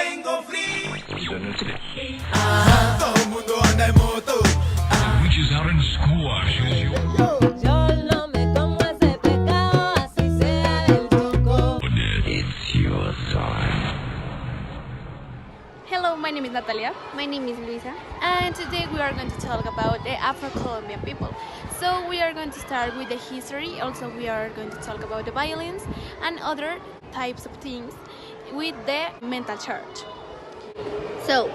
tengo frío. Todo el mundo anda en moto. Reaches out and squashes you. Yo no me como ese pecado, así sea del coco. It's your time. Hello, my name is Natalia. My name is Luisa. And today we are going to talk about the Afro-Colombian people. So we are going to start with the history, also we are going to talk about the violence and other types of things with the mental charge. So,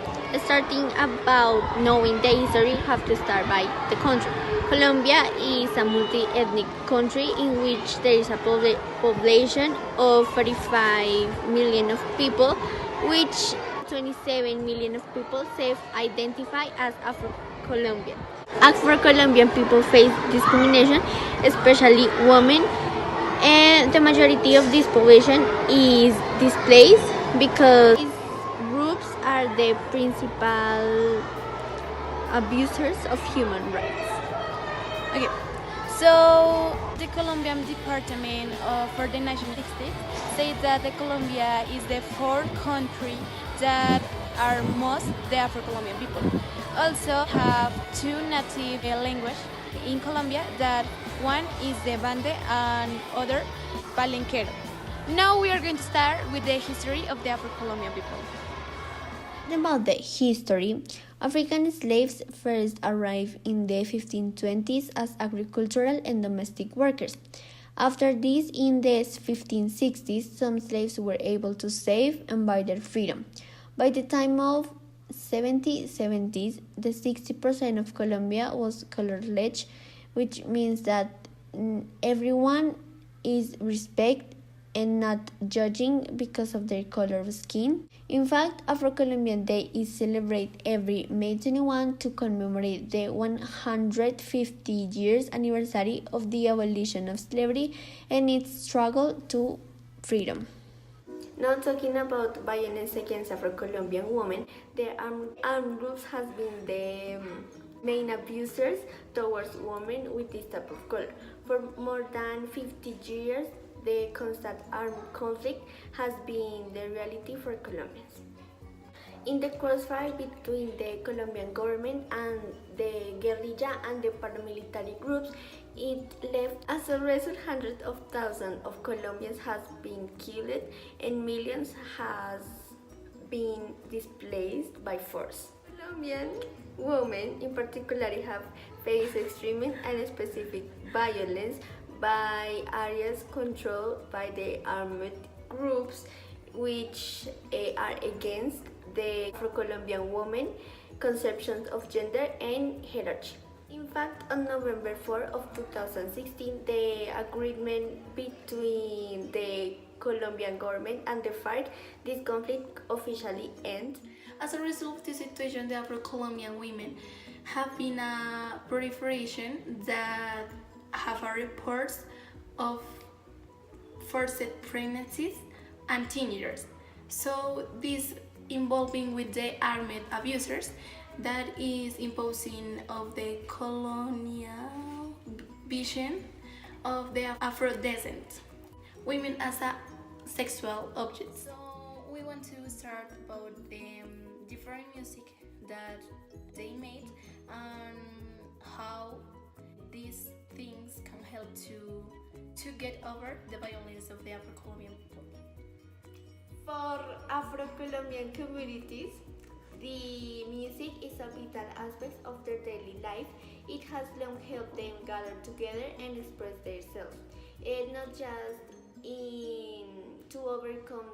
starting about knowing the history, have to start by the country. Colombia is a multi-ethnic country in which there is a population of 45 million of people, which 27 million of people self-identify as Afro-Colombian. Afro-Colombian people face discrimination, especially women, and the majority of this population is displaced because these groups are the principal abusers of human rights. Okay, so the Colombian Department for the National Statistics says that the Colombia is the fourth country that are most the Afro-Colombian people. Also have two native languages in Colombia, that one is the Bande and other Palenquero. Now we are going to start with the history of the Afro-Colombian people. About the history, African slaves first arrived in the 1520s as agricultural and domestic workers. After this, in the 1560s, some slaves were able to save and buy their freedom. By the time of 1770s, the 60% of Colombia was colorless, which means that everyone is respected and not judging because of their color of skin. In fact, Afro-Colombian Day is celebrated every May 21 to commemorate the 150 years anniversary of the abolition of slavery and its struggle to freedom. Now talking about violence against Afro-Colombian women, the armed groups has been the main abusers towards women with this type of color. For more than 50 years, the constant armed conflict has been the reality for Colombians. In the crossfire between the Colombian government and the guerrilla and the paramilitary groups, it left as a result hundreds of thousands of Colombians has been killed and millions has been displaced by force. Colombian women in particular have faced extreme and specific violence by areas controlled by the armed groups, which are against the Afro-Colombian women conceptions of gender and hierarchy. In fact, on November 4 of 2016, the agreement between the Colombian government and the FARC, this conflict officially ends. As a result of this situation, the Afro-Colombian women have been a proliferation that have reports of forced pregnancies and teenagers. So this involving with the armed abusers that is imposing of the colonial vision of the Afro-descent women as a sexual object. So we want to start about the different music that they made and how these things can help to get over the violence of the Afro-Colombian people. For Afro-Colombian communities, the music is a vital aspect of their daily life. It has long helped them gather together and express themselves, and not just to overcome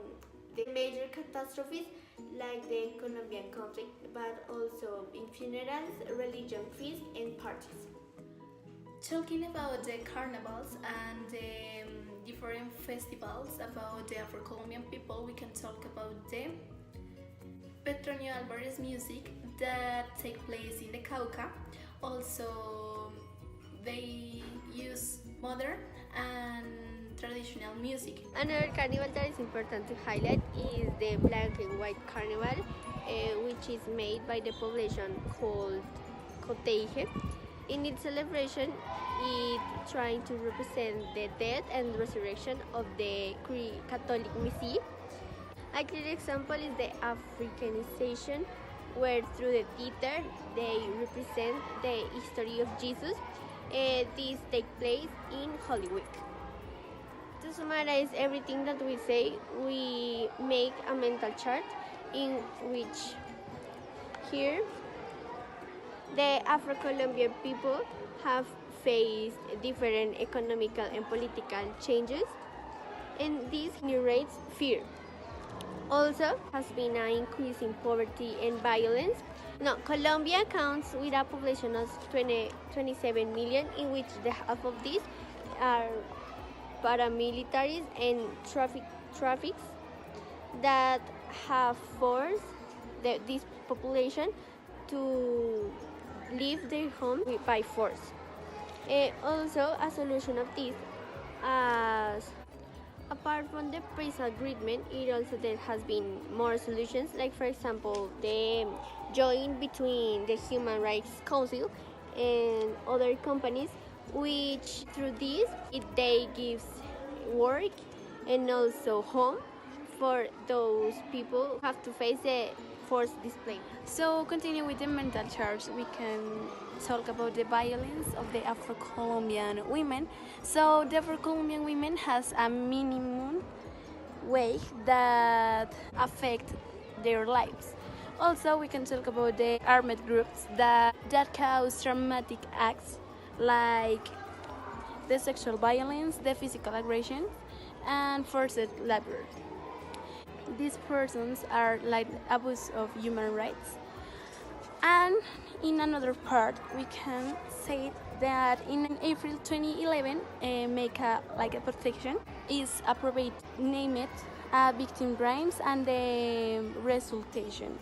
the major catastrophes like the Colombian conflict, but also in funerals, religion feasts, and parties. Talking about the carnivals and the different festivals about the Afro-Colombian people, we can talk about the Petronio Alvarez music that take place in the Cauca. Also, they use modern and traditional music. Another carnival that is important to highlight is the Black and White Carnival, which is made by the population called Coteije. In its celebration, it trying to represent the death and resurrection of the Catholic Messiah. A clear example is the Africanization, where through the theater they represent the history of Jesus. This takes place in Holy Week. To summarize everything that we say, we make a mental chart in which here the Afro-Colombian people have faced different economical and political changes, and this generates fear. Also has been an increase in poverty and violence. Now, Colombia counts with a population of 27 million, in which the half of these are paramilitaries and traffics that have forced this population to leave their home by force. Also, a solution of this, as apart from the peace agreement, it also there has been more solutions, like for example the join between the Human Rights Council and other companies, which through this they gives work and also home for those people who have to face the forced display. So, continue with the mental charts, we can talk about the violence of the Afro-Colombian women. So, the Afro-Colombian women has a minimum wage that affect their lives. Also, we can talk about the armed groups that cause traumatic acts like the sexual violence, the physical aggression, and forced labor. These persons are like abuse of human rights. And in another part, we can say that in April 2011, make a protection is approved, name it, victim crimes and the resultation.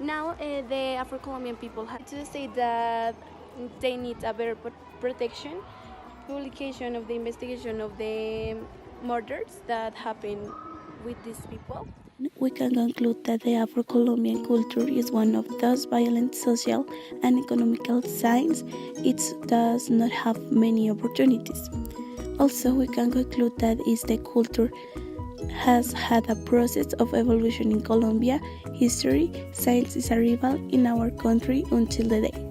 Now the Afro-Colombian people have to say that they need a better protection, publication of the investigation of the murders that happen with these people. We can conclude that the Afro-Colombian culture is one of those violent social and economical signs. It does not have many opportunities. Also, we can conclude that the culture has had a process of evolution in Colombia history since its arrival in our country until today.